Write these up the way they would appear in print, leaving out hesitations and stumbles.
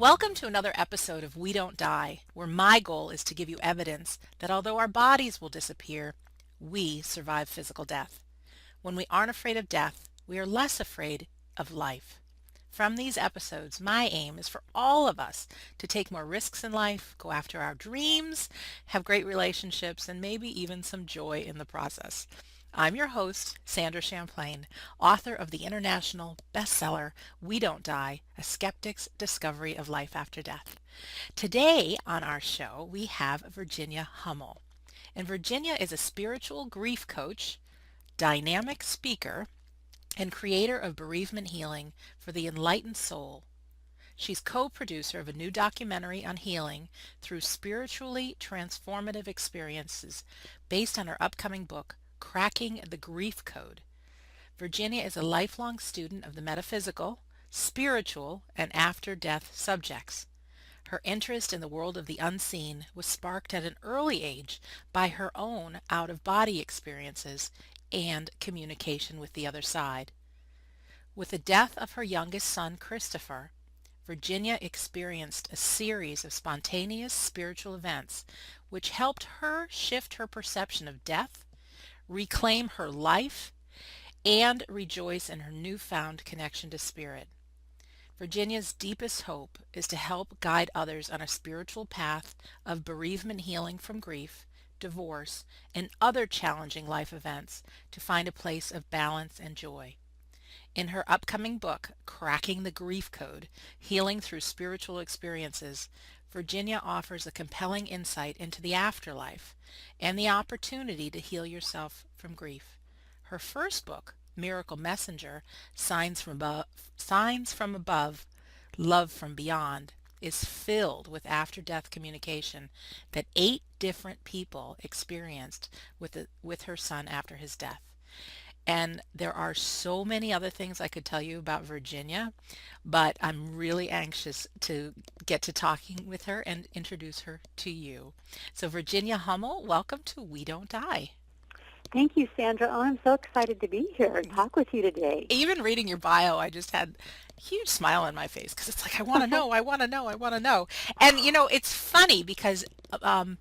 Welcome to another episode of We Don't Die, where my goal is to give you evidence that although our bodies will disappear, we survive physical death. When we aren't afraid of death, we are less afraid of life. From these episodes, my aim is for all of us to take more risks in life, go after our dreams, have great relationships, and maybe even some joy in the process. I'm your host, Sandra Champlain, author of the international bestseller, We Don't Die, A Skeptic's Discovery of Life After Death. Today on our show, we have Virginia Hummel. And Virginia is a spiritual grief coach, dynamic speaker, and creator of bereavement healing for the enlightened soul. She's co-producer of a new documentary on healing through spiritually transformative experiences based on her upcoming book, Cracking the Grief Code. Virginia is a lifelong student of the metaphysical, spiritual, and after-death subjects. Her interest in the world of the unseen was sparked at an early age by her own out-of-body experiences and communication with the other side. With the death of her youngest son, Christopher, Virginia experienced a series of spontaneous spiritual events which helped her shift her perception of death, reclaim her life, and rejoice in her newfound connection to spirit. Virginia's deepest hope is to help guide others on a spiritual path of bereavement healing from grief, divorce, and other challenging life events to find a place of balance and joy. In her upcoming book, Cracking the Grief Code, Healing Through Spiritual Experiences, Virginia offers a compelling insight into the afterlife and the opportunity to heal yourself from grief. Her first book, Miracle Messenger, Signs from Above, Love from Beyond, is filled with after-death communication that 8 different people experienced with her son after his death. And there are so many other things I could tell you about Virginia, but I'm really anxious to get to talking with her and introduce her to you. So Virginia Hummel, welcome to We Don't Die. Thank you, Sandra. Oh, I'm so excited to be here and talk with you today. Even reading your bio, I just had a huge smile on my face because it's like, I want to know, I want to know, I want to know. And it's funny because um,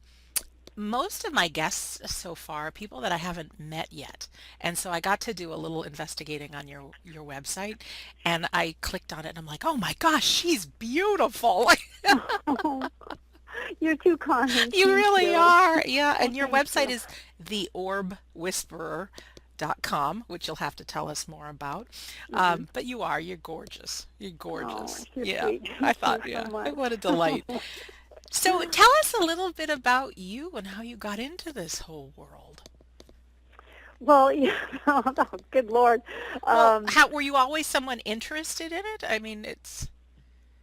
most of my guests so far are people that I haven't met yet. And so I got to do a little investigating on your website and I clicked on it and I'm like, "Oh my gosh, she's beautiful." Oh, you're too kind. You Thank really you. are. Yeah, Oh, and your thank website you. is theorbwhisperer.com, which you'll have to tell us more about. Hmm. But you're gorgeous. You're Oh, gorgeous. you're Yeah, sweet. I Thank you thought, so yeah, much. what a delight. So tell us a little bit about you and how you got into this whole world. Well, yeah, oh, good Lord. Well, Um, how were you always someone interested in it? I mean, it's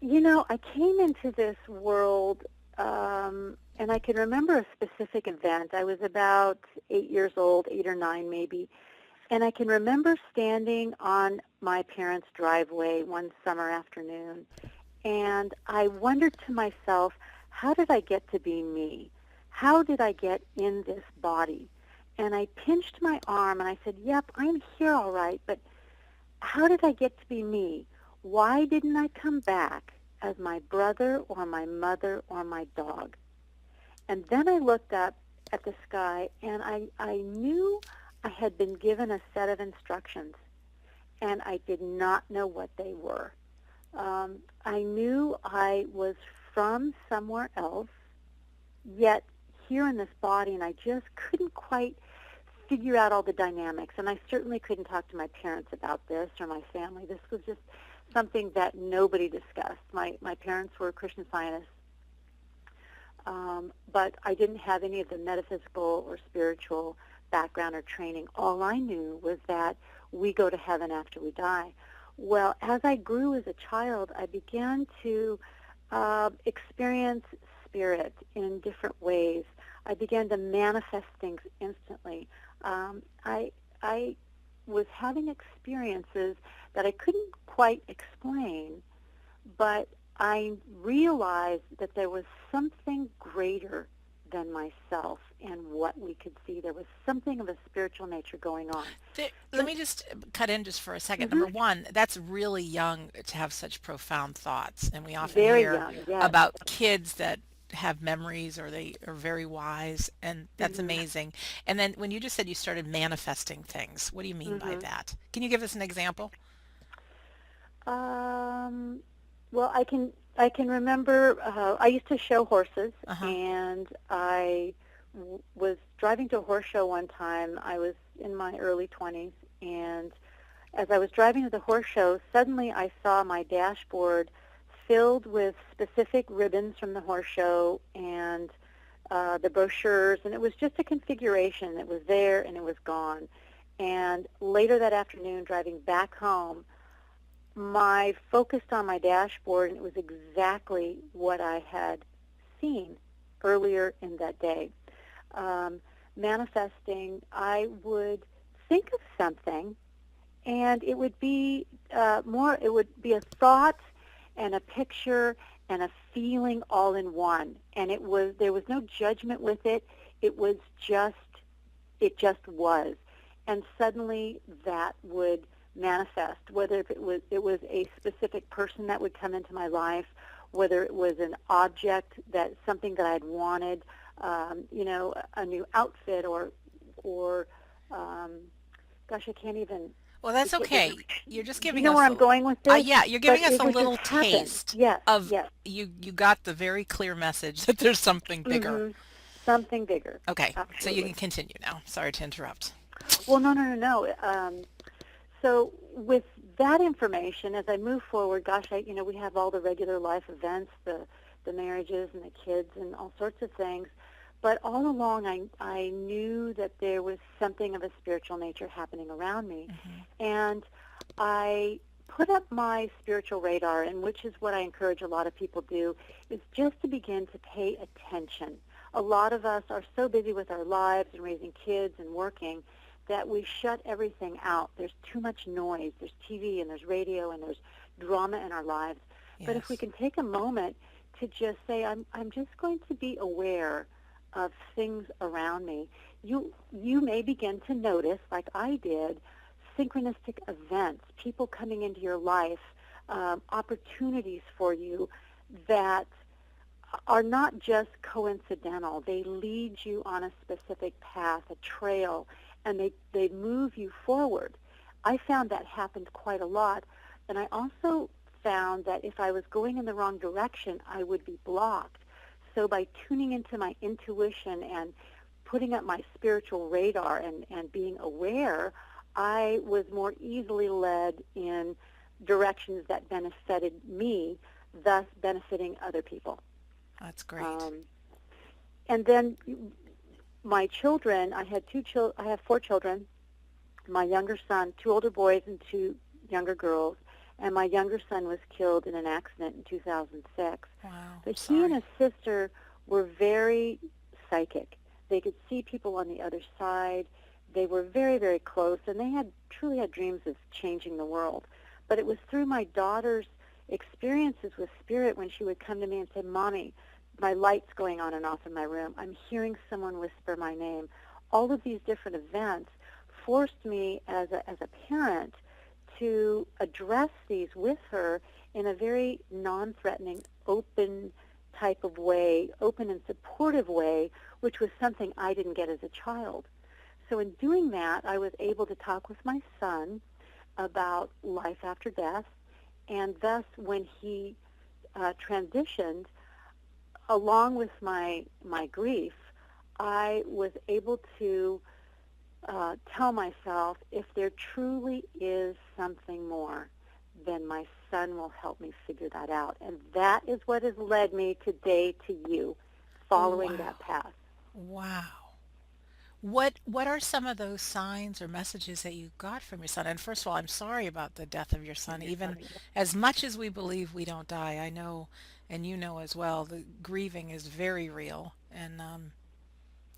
I came into this world, and I can remember a specific event. I was about 8 years old, 8 or 9 maybe, and I can remember standing on my parents' driveway one summer afternoon. And I wondered to myself, how did I get to be me? How did I get in this body? And I pinched my arm and I said, yep, I'm here all right, but how did I get to be me? Why didn't I come back as my brother or my mother or my dog? And then I looked up at the sky and I knew I had been given a set of instructions and I did not know what they were. I knew I was from somewhere else, yet here in this body, and I just couldn't quite figure out all the dynamics. And I certainly couldn't talk to my parents about this or my family. This was just something that nobody discussed. My parents were Christian Scientists, but I didn't have any of the metaphysical or spiritual background or training. All I knew was that we go to heaven after we die. Well, as I grew as a child, I began to experience spirit in different ways. I began to manifest things instantly. I was having experiences that I couldn't quite explain, but I realized that there was something greater than myself and what we could see. There was something of a spiritual nature going on. Let Then, me just cut in just for a second. hmm Number one, that's really young to have such profound thoughts. And we often very hear young, yes. about kids that have memories or they are very wise, and that's hmm amazing. And then when you just said you started manifesting things, what do you mean by hmm that? Can you give us an example? Um, well, I can remember I used to show horses, Uh-huh. and I was driving to a horse show one time. I was in my early 20s, and as I was driving to the horse show, suddenly I saw my dashboard filled with specific ribbons from the horse show and the brochures, and it was just a configuration that was there and it was gone. And later that afternoon, driving back home, my focused on my dashboard, and it was exactly what I had seen earlier in that day. Um, Manifesting, I would think of something, and it would be it would be a thought and a picture and a feeling all in one. And there was no judgment with it. It was just, it just was. And suddenly that would manifest, whether if it was a specific person that would come into my life, whether it was an object, that something that I'd wanted, a new outfit, or um, gosh, I can't even. Well, that's It, it, okay. You're just do you giving know where us I'm going with this? yeah, you're But giving us it a would just little happen. taste Yes, of yes. you got the very clear message that there's something bigger. hmm Something bigger. Okay, so you can Absolutely. continue now. Sorry to interrupt. Well, no, no, no, no. So with that information, as I move forward, gosh, we have all the regular life events, the marriages and the kids and all sorts of things. But all along, I knew that there was something of a spiritual nature happening around me. Hmm. And I put up my spiritual radar, and which is what I encourage a lot of people do, is just to begin to pay attention. A lot of us are so busy with our lives and raising kids and working that we shut everything out. There's too much noise. There's TV and there's radio and there's drama in our lives. But if we Yes. can take a moment to just say, I'm just going to be aware of things around me, you may begin to notice, like I did, synchronistic events, people coming into your life, opportunities for you that are not just coincidental. They lead you on a specific path, a trail, and they move you forward. I found that happened quite a lot, and I also found that if I was going in the wrong direction, I would be blocked. So by tuning into my intuition and putting up my spiritual radar and being aware, I was more easily led in directions that benefited me, thus benefiting other people. That's great. Um, and then my children, I have 4 children. My younger son, 2 older boys and 2 younger girls, and my younger son was killed in an accident in 2006. Wow. But he and Sorry. his sister were very psychic. They could see people on the other side. They were very, very close, and they had truly had dreams of changing the world. But it was through my daughter's experiences with spirit when she would come to me and say, "Mommy, my light's going on and off in my room. I'm hearing someone whisper my name." All of these different events forced me as a parent to address these with her in a very non-threatening, open type of way, open and supportive way, which was something I didn't get as a child. So in doing that, I was able to talk with my son about life after death, and thus when he transitioned, along with my grief, I was able to tell myself, if there truly is something more, then my son will help me figure that out. And that is what has led me today to you, following Wow. that path. Wow. What are some of those signs or messages that you got from your son? And first of all, I'm sorry about the death of your son. Even as much as we believe we don't die, I know, and you know as well, the grieving is very real. And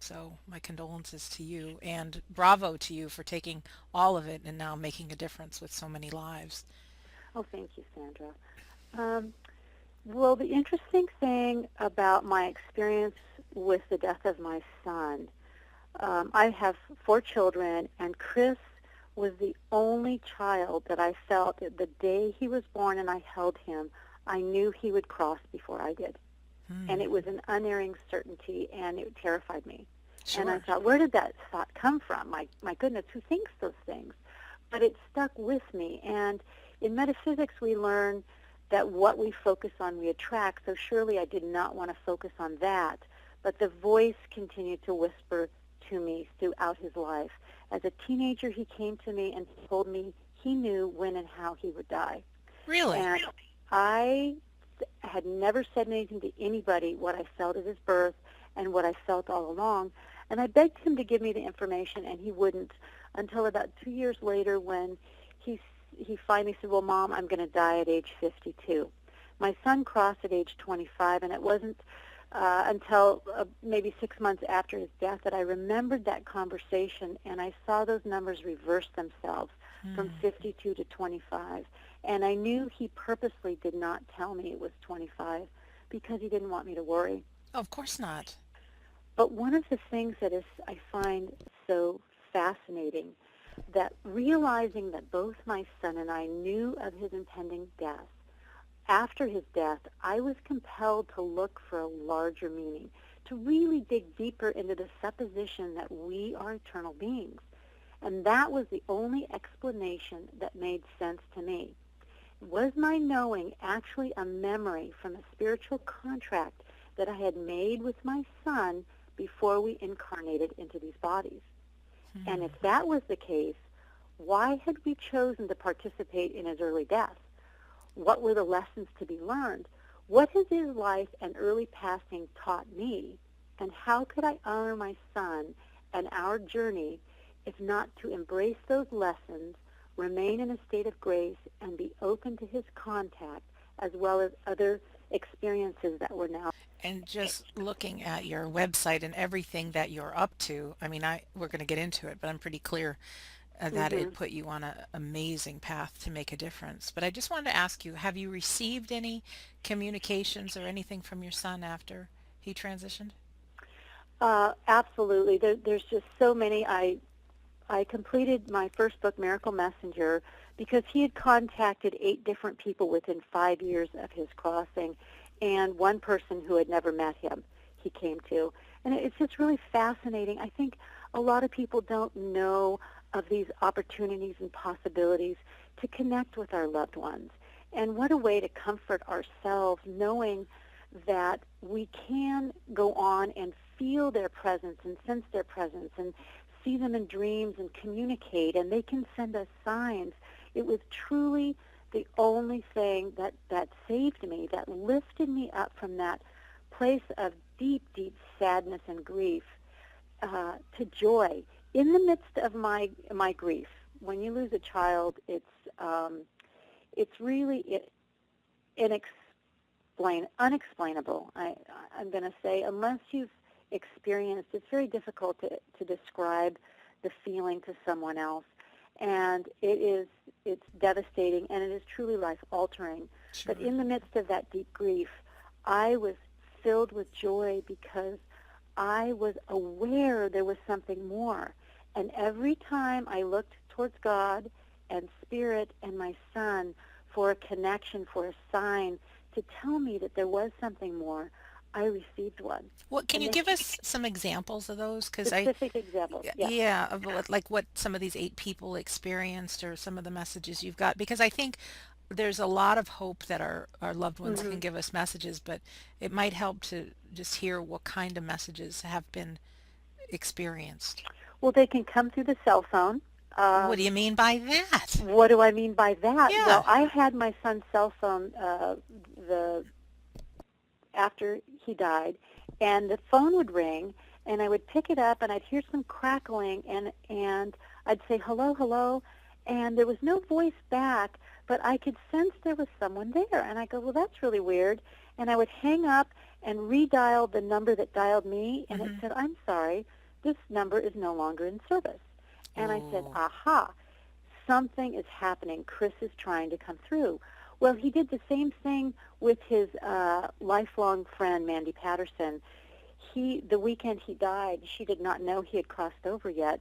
so my condolences to you and bravo to you for taking all of it and now making a difference with so many lives. Oh, thank you, Sandra. Well, the interesting thing about my experience with the death of my son. I have 4 children, and Chris was the only child that I felt that the day he was born and I held him, I knew he would cross before I did. And Hmm. it was an unerring certainty, and it terrified me. And I Sure. thought, where did that thought come from? My goodness, who thinks those things? But it stuck with me. And in metaphysics, we learn that what we focus on, we attract. So surely I did not want to focus on that. But the voice continued to whisper to me throughout his life. As a teenager, he came to me and told me he knew when and how he would die. Really? And I had never said anything to anybody what I felt at his birth and what I felt all along. And I begged him to give me the information, and he wouldn't until about 2 years later when he finally said, well, Mom, I'm going to die at age 52. My son crossed at age 25, and it wasn't until maybe 6 months after his death that I remembered that conversation, and I saw those numbers reverse themselves from Hmm. 52 to 25. And I knew he purposely did not tell me it was 25 because he didn't want me to worry. Of course not. But one of the things that is I find so fascinating, that realizing that both my son and I knew of his impending death, after his death, I was compelled to look for a larger meaning, to really dig deeper into the supposition that we are eternal beings. And that was the only explanation that made sense to me. Was my knowing actually a memory from a spiritual contract that I had made with my son before we incarnated into these bodies? And if Hmm. that was the case, why had we chosen to participate in his early death? What were the lessons to be learned? What has his life and early passing taught me? And how could I honor my son and our journey if not to embrace those lessons, remain in a state of grace, and be open to his contact as well as other experiences that were now. And just looking at your website and everything that you're up to, I mean, we're going to get into it, but I'm pretty clear that Hmm. it put you on an amazing path to make a difference. But I just wanted to ask you, have you received any communications or anything from your son after he transitioned? Absolutely. There's just so many. I completed my first book, Miracle Messenger, because he had contacted 8 different people within 5 years of his crossing, and one person who had never met him he came to. And it's just really fascinating. I think a lot of people don't know of these opportunities and possibilities to connect with our loved ones. And what a way to comfort ourselves knowing that we can go on and feel their presence and sense their presence and see them in dreams and communicate, and they can send us signs. It was truly the only thing that saved me, that lifted me up from that place of deep, deep sadness and grief to joy in the midst of my grief. When you lose a child, it's really unexplainable. I'm going to say, unless you've experienced, it's very difficult to describe the feeling to someone else. And it's devastating, and it is truly life-altering. But Sure. in the midst of that deep grief, I was filled with joy because I was aware there was something more. And every time I looked towards God and Spirit and my son for a connection, for a sign to tell me that there was something more, I received one. What can And you the give us some examples of those? Because specific examples, yes. yeah, of what some of these 8 people experienced or some of the messages you've got. Because I think there's a lot of hope that our loved ones Hmm. can give us messages, but it might help to just hear what kind of messages have been experienced. Well, they can come through the cell phone. What do you Um, mean by that? what do I mean by that? Yeah. Well, I had my son's cell phone the after he died, and the phone would ring, and I would pick it up, and I'd hear some crackling, and I'd say hello, hello, and there was no voice back, but I could sense there was someone there, and I go, well, that's really weird, and I would hang up and redial the number that dialed me, and it Mm-hmm. said, I'm sorry, this number is no longer in service. And I said, Oh. aha, something is happening. Chris is trying to come through. Well, he did the same thing with his lifelong friend, Mandy Patterson. the weekend he died, she did not know he had crossed over yet.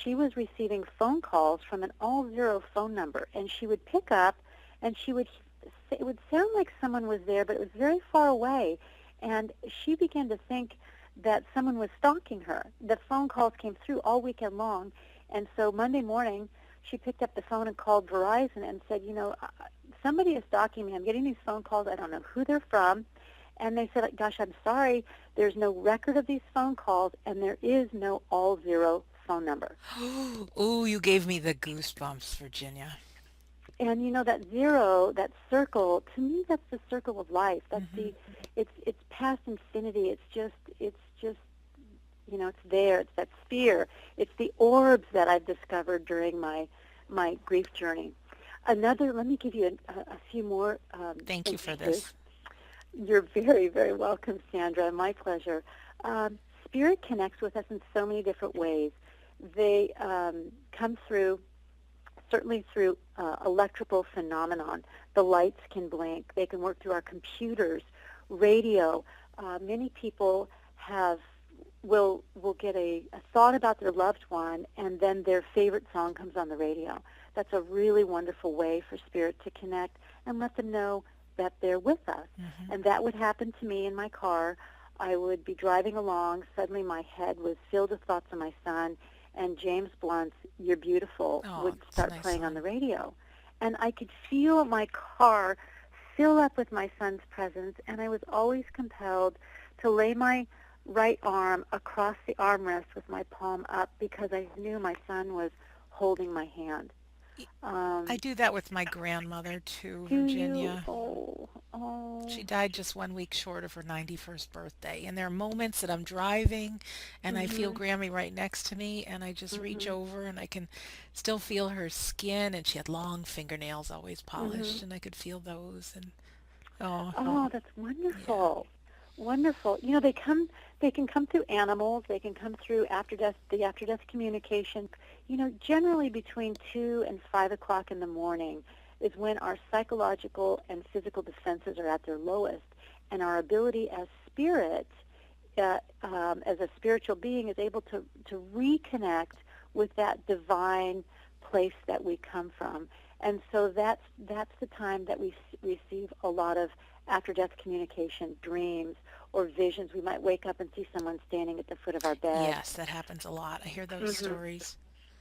She was receiving phone calls from an all-zero phone number, and she would pick up, and it would sound like someone was there, but it was very far away, and she began to think that someone was stalking her. The phone calls came through all weekend long, and so Monday morning, she picked up the phone and called Verizon and said, somebody is stalking me. I'm getting these phone calls. I don't know who they're from. And they said, gosh, I'm sorry. There's no record of these phone calls, and there is no all-zero phone number. Ooh, you gave me the goosebumps, Virginia. And that zero, that circle, to me, that's the circle of life. That's Hmm. it's past infinity. It's just, it's there. It's that sphere. It's the orbs that I've discovered during my grief journey. Let me give you a few more Thank you for instances. this. You're very, very welcome, Sandra. My pleasure. Spirit connects with us in so many different ways. They come through, certainly through electrical phenomenon. The lights can blink. They can work through our computers, radio. Many people will get a thought about their loved one, and then their favorite song comes on the radio. That's a really wonderful way for spirit to connect and let them know that they're with us. Hmm. And that would happen to me in my car. I would be driving along. Suddenly my head was filled with thoughts of my son, and James Blunt's "You're Beautiful" Oh, would it's a start nice playing on song. the radio. And I could feel my car fill up with my son's presence, and I was always compelled to lay my right arm across the armrest with my palm up because I knew my son was holding my hand. I Um, do that with my grandmother too, do you? Virginia. Oh, She oh. died just 1 week short of her 91st birthday. And there are moments that I'm driving and I feel Mhm. Grammy right next to me and I just reach Mhm. over and I can still feel her skin, and she had long fingernails, always polished, Mhm. and I could feel those. And oh, Oh, that's yeah. wonderful. Wonderful. They can come through animals, they can come through the after death communication. Generally between 2 and 5 o'clock in the morning is when our psychological and physical defenses are at their lowest, and our ability as spirit, as a spiritual being, is able to reconnect with that divine place that we come from. And so that's the time that we receive a lot of after-death communication, dreams, or visions. We might wake up and see someone standing at the foot of our bed. Yes, that happens a lot. I hear those Hmm. stories.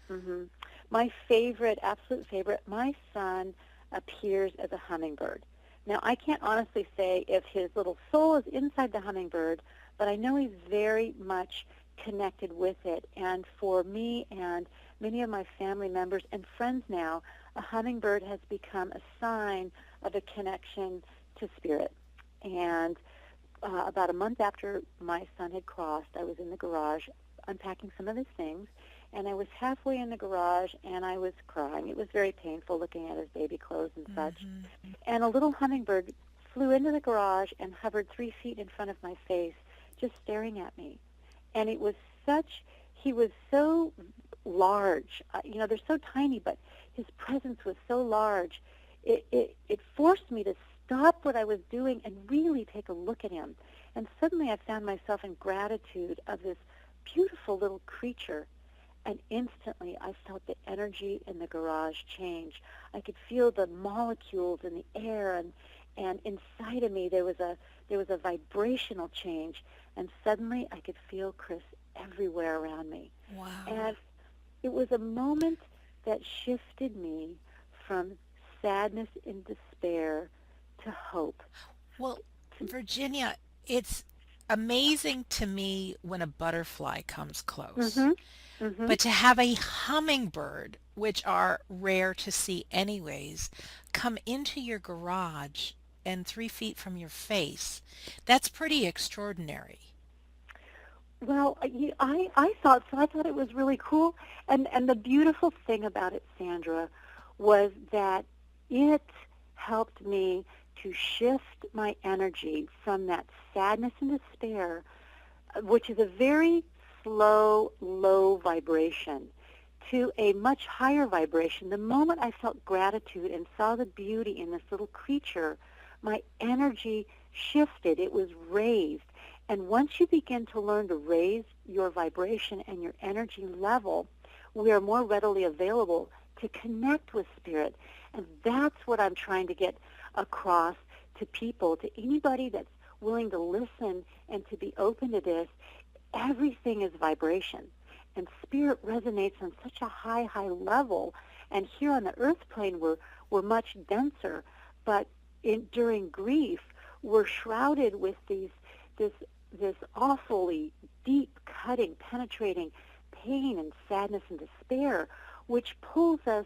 Hmm. My favorite, absolute favorite, my son appears as a hummingbird. Now, I can't honestly say if his little soul is inside the hummingbird, but I know he's very much connected with it. And for me and many of my family members and friends now, a hummingbird has become a sign of a connection to spirit. And about a month after my son had crossed, I was in the garage unpacking some of his things, and I was halfway in the garage, and I was crying. It was very painful looking at his baby clothes and such. Hmm. And a little hummingbird flew into the garage and hovered 3 feet in front of my face, just staring at me. And he was so large. They're so tiny, but his presence was so large. It forced me to stop what I was doing and really take a look at him. And suddenly I found myself in gratitude of this beautiful little creature. And instantly I felt the energy in the garage change. I could feel the molecules in the air, and inside of me there was a vibrational change, and suddenly I could feel Chris everywhere around me. Wow. And it was a moment that shifted me from sadness and despair to hope. Well, To, Virginia, it's amazing to me when a butterfly comes close. mhm, mhm. But to have a hummingbird, which are rare to see anyways, come into your garage and 3 feet from your face, that's pretty extraordinary. Well, I thought so. I thought it was really cool, and the beautiful thing about it, Sandra, was that it helped me to shift my energy from that sadness and despair, which is a very slow, low vibration, to a much higher vibration. The moment I felt gratitude and saw the beauty in this little creature, my energy shifted. It was raised. And once you begin to learn to raise your vibration and your energy level, we are more readily available to connect with spirit. And that's what I'm trying to get across to people, to anybody that's willing to listen and to be open to this. Everything is vibration. And spirit resonates on such a high, high level. And here on the earth plane, we're much denser. But during grief, we're shrouded with this awfully deep, cutting, penetrating pain and sadness and despair, which pulls us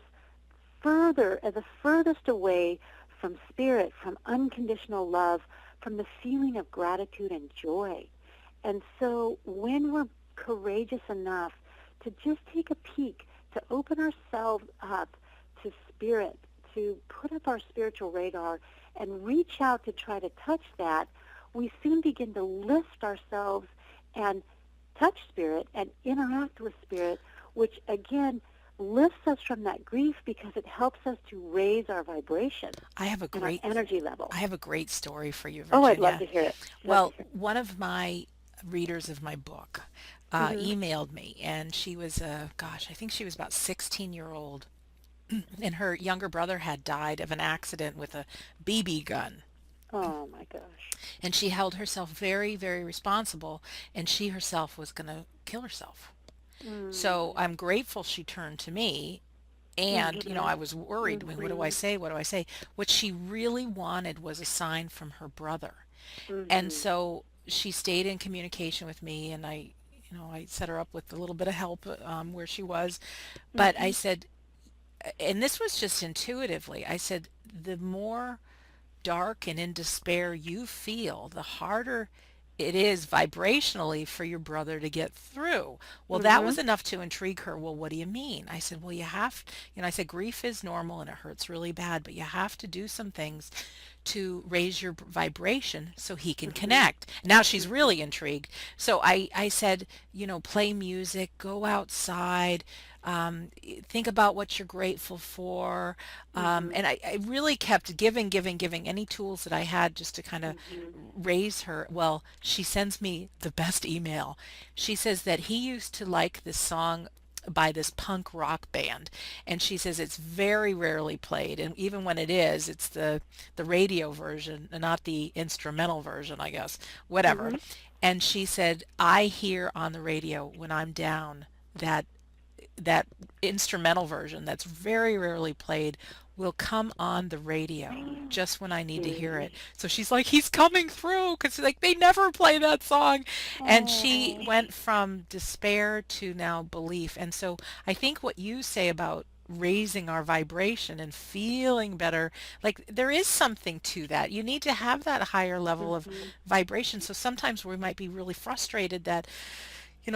further, the furthest away from spirit, from unconditional love, from the feeling of gratitude and joy. And so when we're courageous enough to just take a peek, to open ourselves up to spirit, to put up our spiritual radar and reach out to try to touch that, we soon begin to lift ourselves and touch spirit and interact with spirit, which again lifts us from that grief because it helps us to raise our vibration I have a and our great energy level. I have a great story for you, Oh, I'd love Virginia. to hear it. Well, one of my readers of my book Mm-hmm. emailed me, and she was gosh, I think she was about 16-year-old, and her younger brother had died of an accident with a BB gun. Oh, my gosh. And she held herself very, very responsible, and she herself was going to kill herself. So Mm. I'm grateful she turned to me. And, Mm-hmm. I was worried. I mean, what do I Mm-hmm. say? What do I say? What she really wanted was a sign from her brother. And Mm-hmm. so she stayed in communication with me, and I set her up with a little bit of help where she was. But I Mm-hmm. said, and this was just intuitively, I said, the more dark and in despair you feel, the harder it is vibrationally for your brother to get through. Well, that Mm-hmm. was enough to intrigue her. Well, what do you mean? I said, well, you have, I said, grief is normal and it hurts really bad, but you have to do some things to raise your vibration so he can Mm-hmm. connect. Now she's Mm-hmm. really intrigued. So I said, play music, go outside, um, think about what you're grateful for. Mm-hmm. And I really kept giving any tools that I had just to kind of Mm-hmm. raise her. Well, she sends me the best email. She says that he used to like this song by this punk rock band, and she says it's very rarely played, and even when it is, it's the radio version and not the instrumental version, I guess, whatever. Mm-hmm. And she said, I hear on the radio when I'm down that that instrumental version that's very rarely played will come on the radio just when I need to hear it. See. So she's like, he's coming through because like they never play that song. And she Oh. went from despair to now belief. And so I think what you say about raising our vibration and feeling better, like there is something to that. You need to have that higher level of Mm-hmm. vibration. So sometimes we might be really frustrated that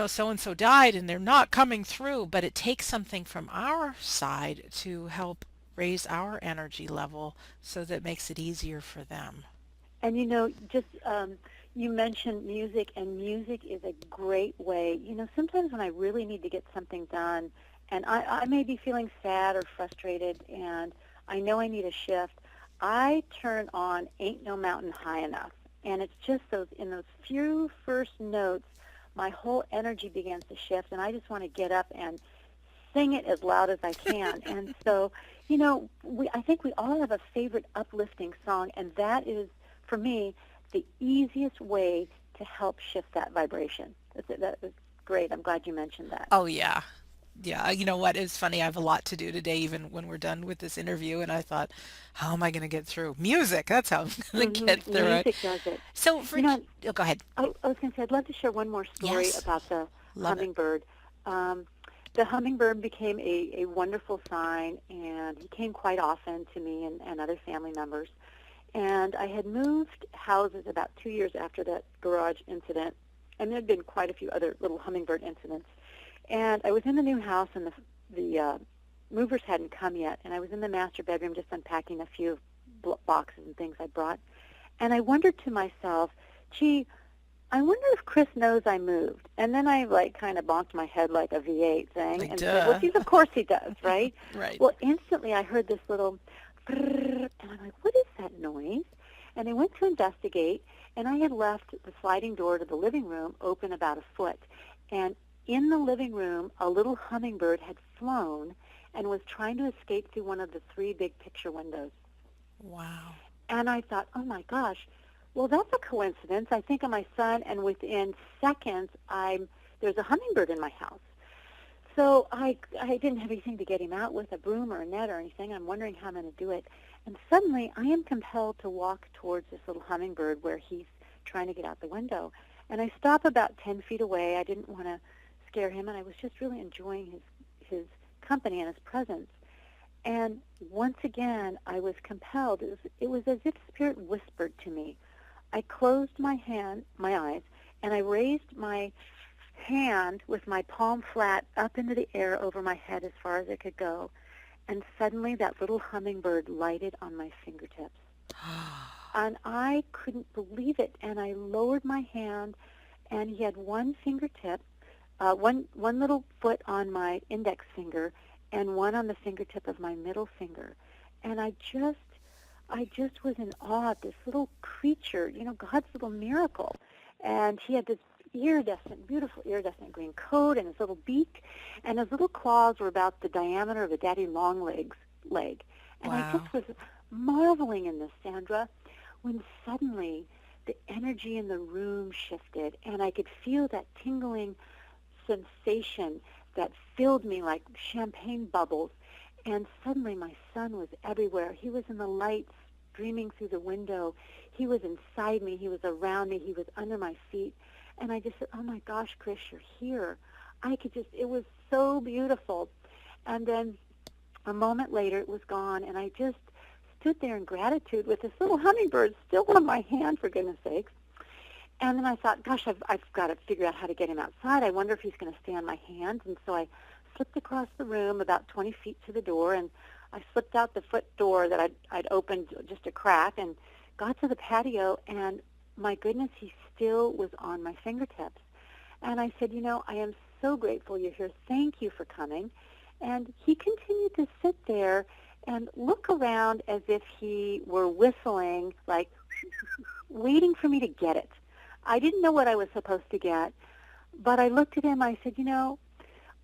so and so died and they're not coming through, but it takes something from our side to help raise our energy level so that it makes it easier for them. And just you mentioned music, and music is a great way. Sometimes when I really need to get something done, and I may be feeling sad or frustrated, and I know I need a shift, I turn on "Ain't No Mountain High Enough," and it's just in those few first notes, my whole energy begins to shift, and I just want to get up and sing it as loud as I can. And so, I think we all have a favorite uplifting song, and that is, for me, the easiest way to help shift that vibration. That was great. I'm glad you mentioned that. Oh, yeah. Yeah, you know what? It's funny. I have a lot to do today, even when we're done with this interview. And I thought, how am I going to get through? Music. That's how I'm going to get through it. Music does it. So, You know, oh, go ahead. I was going to say, I'd love to share one more story Yes. about the Love it. hummingbird. Um, the hummingbird became a wonderful sign, and he came quite often to me and other family members. And I had moved houses about 2 years after that garage incident, and there had been quite a few other little hummingbird incidents. And I was in the new house, and the movers hadn't come yet, and I was in the master bedroom just unpacking a few boxes and things I brought. And I wondered to myself, gee, I wonder if Chris knows I moved. And then I kind of bonked my head like a V8 thing Like, and said, well, duh. geez, of course he does, right? Right. Well, instantly I heard this little brrr, and I'm like, what is that noise? And I went to investigate, And I had left the sliding door to the living room open about a foot. And in the living room, a little hummingbird had flown and was trying to escape through one of the three big picture windows. Wow. And I thought, oh my gosh, well, that's a coincidence. I think of my son, and within seconds, there's a hummingbird in my house. So I didn't have anything to get him out with, a broom or a net or anything. I'm wondering how I'm going to do it. And suddenly I am compelled to walk towards this little hummingbird where he's trying to get out the window. And I stop about 10 feet away. I didn't want to scare him, and I was just really enjoying his company and his presence. And once again, I was compelled. It was as if Spirit whispered to me. I closed my eyes, and I raised my hand with my palm flat up into the air over my head as far as it could go. And suddenly that little hummingbird lighted on my fingertips. And I couldn't believe it. And I lowered my hand, and he had one fingertip, one little foot on my index finger, and one on the fingertip of my middle finger. And I just was in awe of this little creature, God's little miracle. And he had this beautiful iridescent green coat and his little beak, and his little claws were about the diameter of a daddy long leg. And I Wow. just was marveling in this, Sandra, when suddenly the energy in the room shifted, and I could feel that tingling sensation that filled me like champagne bubbles. And suddenly my son was everywhere. He was in the lights streaming through the window. He was inside me. He was around me. He was under my feet. And I just said, oh my gosh, Chris, you're here. It was so beautiful. And then a moment later it was gone, and I just stood there in gratitude with this little hummingbird still on my hand, for goodness sakes. And then I thought, gosh, I've got to figure out how to get him outside. I wonder if he's going to stay on my hand. And so I slipped across the room about 20 feet to the door, and I slipped out the foot door that I'd opened just a crack and got to the patio, and my goodness, he still was on my fingertips. And I said, I am so grateful you're here. Thank you for coming. And he continued to sit there and look around as if he were whistling, like waiting for me to get it. I didn't know what I was supposed to get, but I looked at him. I said,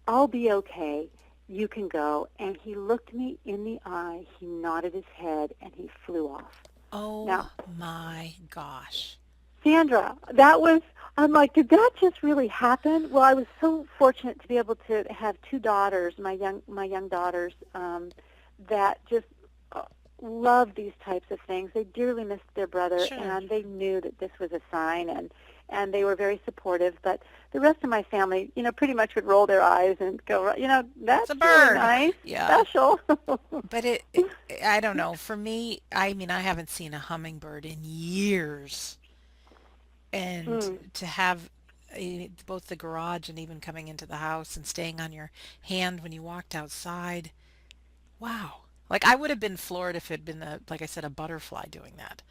I'll be okay. You can go. And he looked me in the eye. He nodded his head, and he flew off. Oh Now, my gosh. Sandra, I'm like, did that just really happen? Well, I was so fortunate to be able to have two daughters, my young daughters, that just love these types of things. They dearly missed their brother, Sure. and they knew that this was a sign, and they were very supportive. But the rest of my family, pretty much would roll their eyes and go, It's that's a really bird. nice, Yeah. special. But I don't know. For me, I mean, I haven't seen a hummingbird in years. And Mm. to have both the garage and even coming into the house and staying on your hand when you walked outside. Wow. Like I would have been floored if it had been like I said, a butterfly doing that.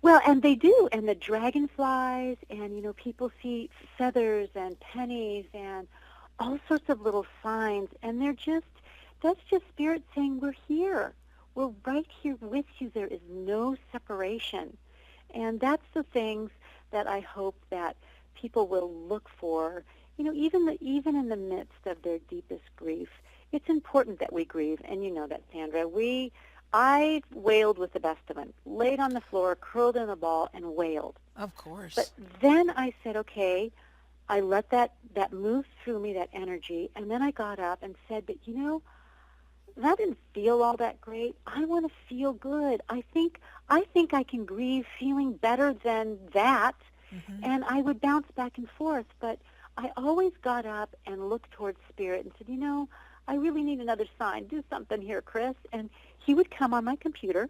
Well, and they do, and the dragonflies, and people see feathers and pennies and all sorts of little signs, and that's just spirit saying we're here. We're right here with you. There is no separation. And that's the things that I hope that people will look for, even in the midst of their deepest grief. It's important that we grieve, and you know that, Sandra. I wailed with the best of them, laid on the floor, curled in a ball, and wailed. Of But course. then I said, okay, I let that move through me, that energy, and then I got up and said, but that didn't feel all that great. I want to feel good. I think I can grieve feeling better than that, Hmm. and I would bounce back and forth. But I always got up and looked towards Spirit and said, I really need another sign. Do something here, Chris. And he would come on my computer.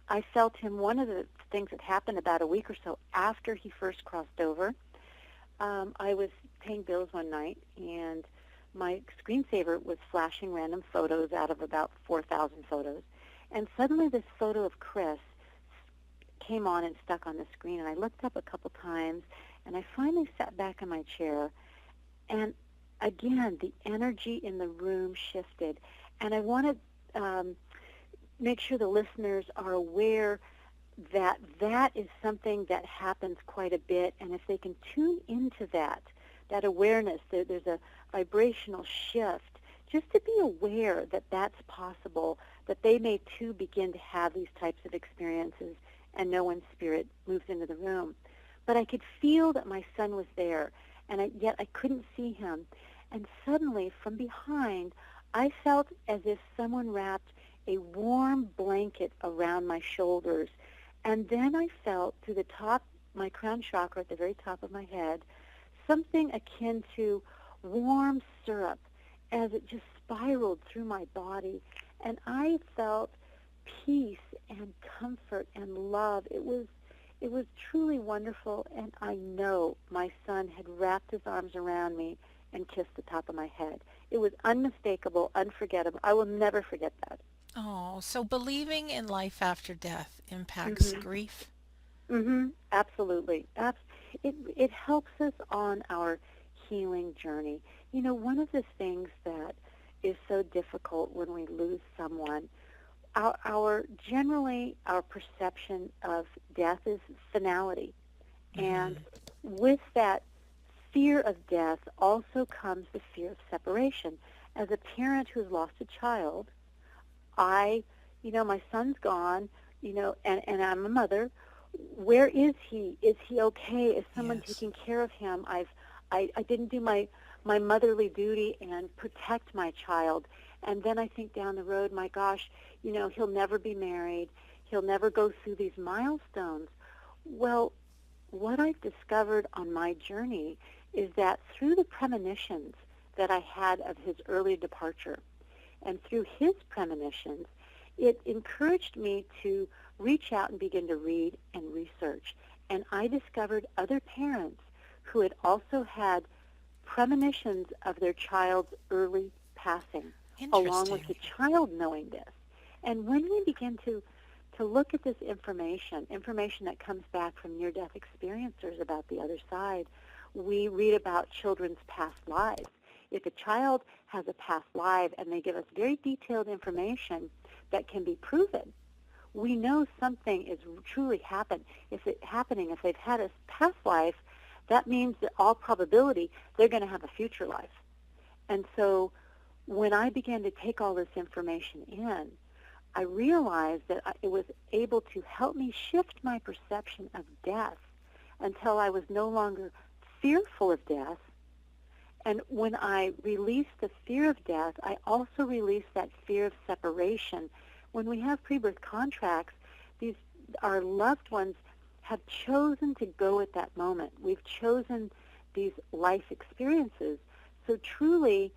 I felt him. One of the things that happened about a week or so after he first crossed over, I was paying bills one night, and my screensaver was flashing random photos out of about 4,000 photos. And suddenly this photo of Chris came on and stuck on the screen, and I looked up a couple times, and I finally sat back in my chair, and again, the energy in the room shifted. And I want to make sure the listeners are aware that is something that happens quite a bit, and if they can tune into that awareness, there's a vibrational shift, just to be aware that that's possible, that they may too begin to have these types of experiences and know when spirit moves into the room. But I could feel that my son was there, and yet I couldn't see him. And suddenly, from behind, I felt as if someone wrapped a warm blanket around my shoulders. And then I felt through the top, my crown chakra at the very top of my head, something akin to warm syrup as it just spiraled through my body. And I felt peace and comfort and love. It was truly wonderful, and I know my son had wrapped his arms around me and kissed the top of my head. It was unmistakable, unforgettable. I will never forget that. Oh, so believing in life after death impacts Mhm. grief? Mhm. Absolutely. It helps us on our healing journey. You know, one of the things that is so difficult when we lose someone, our generally our perception of death is finality. And Hmm. with that fear of death also comes the fear of separation. As a parent who's lost a child, I, my son's gone, and I'm a mother. Where is he? Is he okay? Is someone Yes. taking care of him? I didn't do my motherly duty and protect my child. And then I think down the road, my gosh, he'll never be married. He'll never go through these milestones. Well, what I've discovered on my journey is that through the premonitions that I had of his early departure, and through his premonitions, it encouraged me to reach out and begin to read and research. And I discovered other parents who had also had premonitions of their child's early passing, along with Interesting. the child knowing this. And when we begin to look at this information that comes back from near-death experiencers about the other side, we read about children's past lives. If a child has a past life and they give us very detailed information that can be proven, we know something is truly happening. If they've had a past life, that means that all probability they're going to have a future life. And so when I began to take all this information in, I realized that it was able to help me shift my perception of death until I was no longer fearful of death. And when I released the fear of death, I also released that fear of separation. When we have pre-birth contracts, our loved ones have chosen to go at that moment. We've chosen these life experiences. So truly,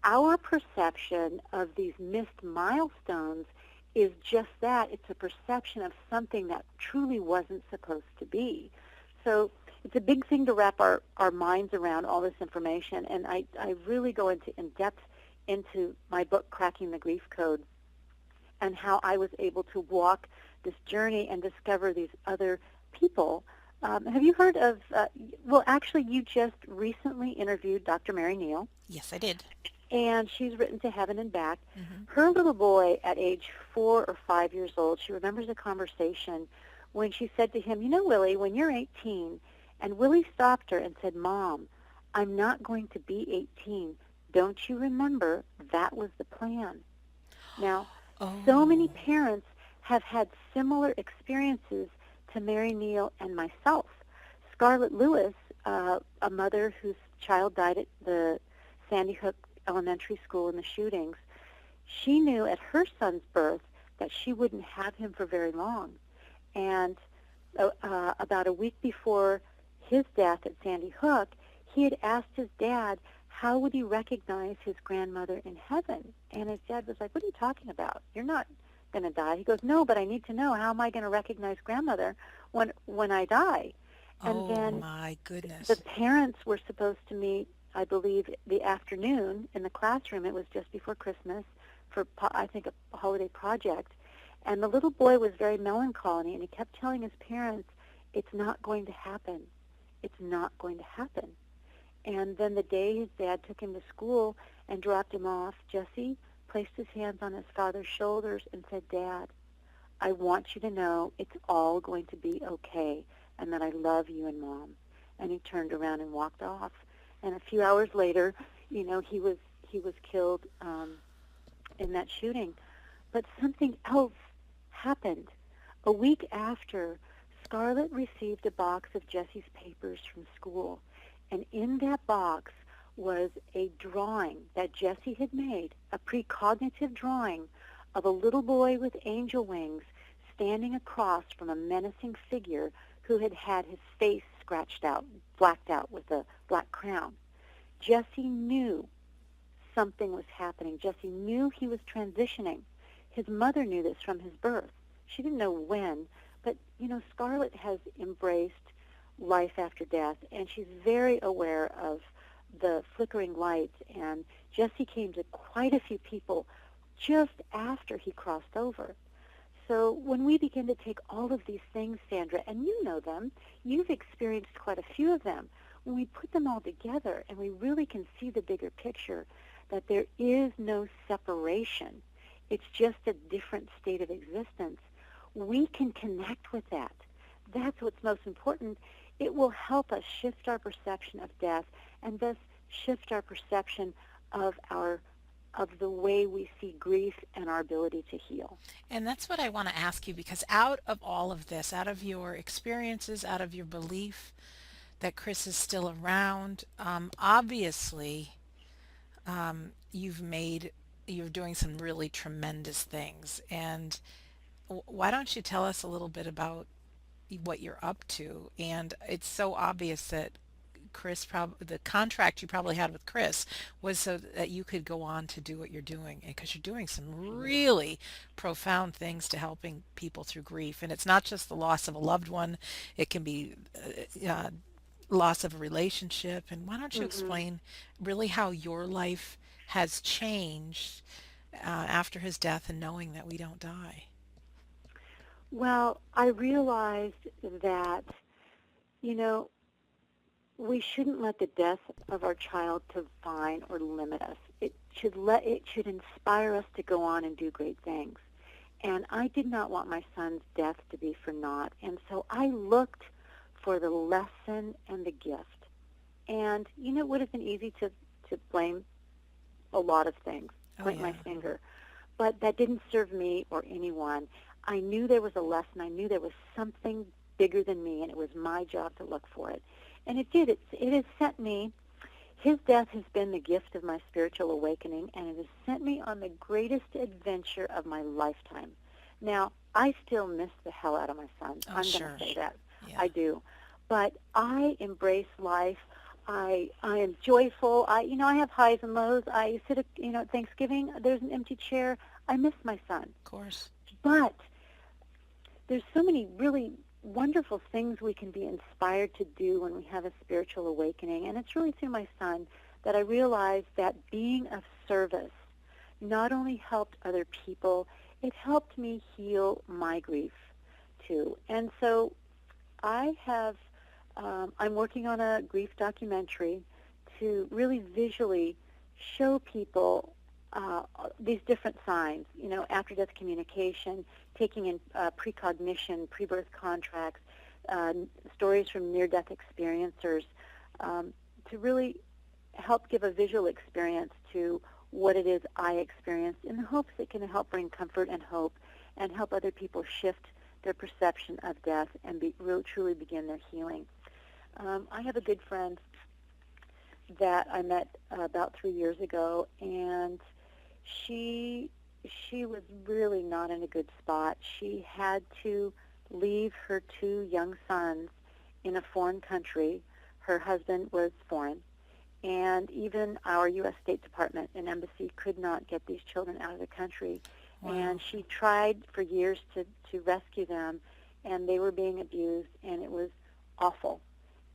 our perception of these missed milestones is just that. It's a perception of something that truly wasn't supposed to be. So it's a big thing to wrap our minds around all this information, and I really go in depth into my book, Cracking the Grief Code, and how I was able to walk this journey and discover these other people. Have you heard of, well, actually, you just recently interviewed Dr. Mary Neal, Yes, I did. and she's written To Heaven and Back. Hmm. Her little boy at age 4 or 5 years old, she remembers a conversation when she said to him, Willie, when you're 18, and Willie stopped her and said, Mom, I'm not going to be 18. Don't you remember that was the plan? Now, so many Oh, parents have had similar experiences to Mary Neal and myself. Scarlett Lewis, a mother whose child died at the Sandy Hook Elementary School in the shootings, she knew at her son's birth that she wouldn't have him for very long. And about a week before his death at Sandy Hook, he had asked his dad how would he recognize his grandmother in heaven. And his dad was like, what are you talking about? You're not going to die. He goes, no, but I need to know, how am I going to recognize grandmother when I die? And oh then my the goodness. parents were supposed to meet, I believe, the afternoon in the classroom. It was just before Christmas for, I think, a holiday project. And the little boy was very melancholy, and he kept telling his parents, it's not going to happen. It's not going to happen. And then the day his dad took him to school and dropped him off, Jesse placed his hands on his father's shoulders and said, Dad, I want you to know it's all going to be okay and that I love you and Mom. And he turned around and walked off. And a few hours later, he was killed in that shooting. But something else happened. A week after, Scarlett received a box of Jesse's papers from school. And in that box was a drawing that Jesse had made, a precognitive drawing of a little boy with angel wings standing across from a menacing figure who had had his face scratched out, blacked out with a black crown. Jesse knew something was happening. Jesse knew he was transitioning. His mother knew this from his birth. She didn't know when, but, Scarlett has embraced life after death, and she's very aware of the flickering lights, and Jesse came to quite a few people just after he crossed over. So when we begin to take all of these things, Sandra, and you know them, you've experienced quite a few of them, when we put them all together and we really can see the bigger picture, that there is no separation. It's just a different state of existence. We can connect with that. That's what's most important. It will help us shift our perception of death and thus shift our perception of the way we see grief and our ability to heal. And that's what I want to ask you, because out of all of this, out of your experiences, out of your belief that Chris is still around, obviously you've made, you're doing some really tremendous things. And why don't you tell us a little bit about what you're up to? And it's so obvious that the contract you probably had with Chris was so that you could go on to do what you're doing, because you're doing some really profound things to helping people through grief. And it's not just the loss of a loved one; it can be loss of a relationship. And why don't you Hmm. explain really how your life has changed after his death and knowing that we don't die? Well, I realized that, you know, we shouldn't let the death of our child define or limit us. It should inspire us to go on and do great things. And I did not want my son's death to be for naught. And so I looked for the lesson and the gift. And it would have been easy to blame a lot of things, Oh point my yeah, finger. But that didn't serve me or anyone. I knew there was a lesson. I knew there was something bigger than me, and it was my job to look for it. And it did. It has sent me, his death has been the gift of my spiritual awakening, and it has sent me on the greatest adventure of my lifetime. Now, I still miss the hell out of my son. oh I'm going to sure, say that. yeah. I do. But I embrace life. I am joyful. I have highs and lows. I sit at Thanksgiving. There's an empty chair. I miss my son. Of course. But there's so many really wonderful things we can be inspired to do when we have a spiritual awakening. And it's really through my son that I realized that being of service not only helped other people, it helped me heal my grief too. And so I'm working on a grief documentary to really visually show people these different signs, after-death communication, taking in precognition, pre-birth contracts, stories from near-death experiencers, to really help give a visual experience to what it is I experienced, in the hopes it can help bring comfort and hope and help other people shift their perception of death and really truly begin their healing. I have a good friend that I met about 3 years ago, and she was really not in a good spot. She had to leave her two young sons in a foreign country. Her husband was foreign, and even our U.S. State Department and embassy could not get these children out of the country. Wow. And she tried for years to rescue them, and they were being abused, and it was awful.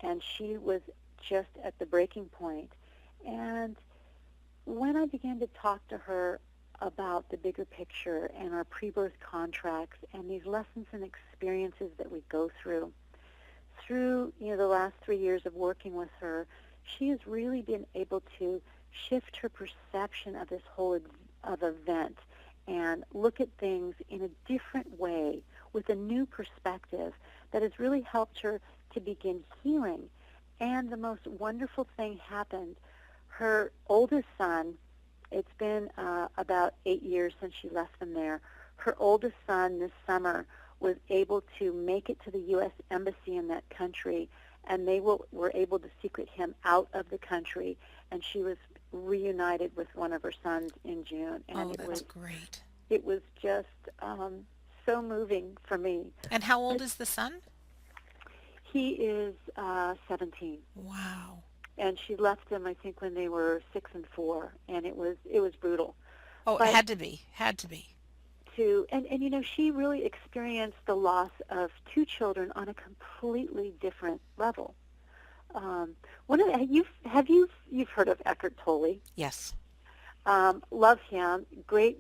And she was just at the breaking point. And when I began to talk to her about the bigger picture and our pre-birth contracts and these lessons and experiences that we go through the last 3 years of working with her, she has really been able to shift her perception of this whole of event and look at things in a different way with a new perspective that has really helped her to begin healing. And the most wonderful thing happened. Her oldest son, it's been about 8 years since she left them there. Her oldest son this summer was able to make it to the U.S. Embassy in that country, and were able to secret him out of the country, and she was reunited with one of her sons in June, and Oh, that's great. it was just so moving for me. And how old But is the son? he is 17, Wow. and she left him, I think, when they were 6 and 4, and it was brutal. Oh, it But had to be. Had to be. and she really experienced the loss of two children on a completely different level. One of the, you've heard of Eckhart Tolle? Yes. Love him. Great,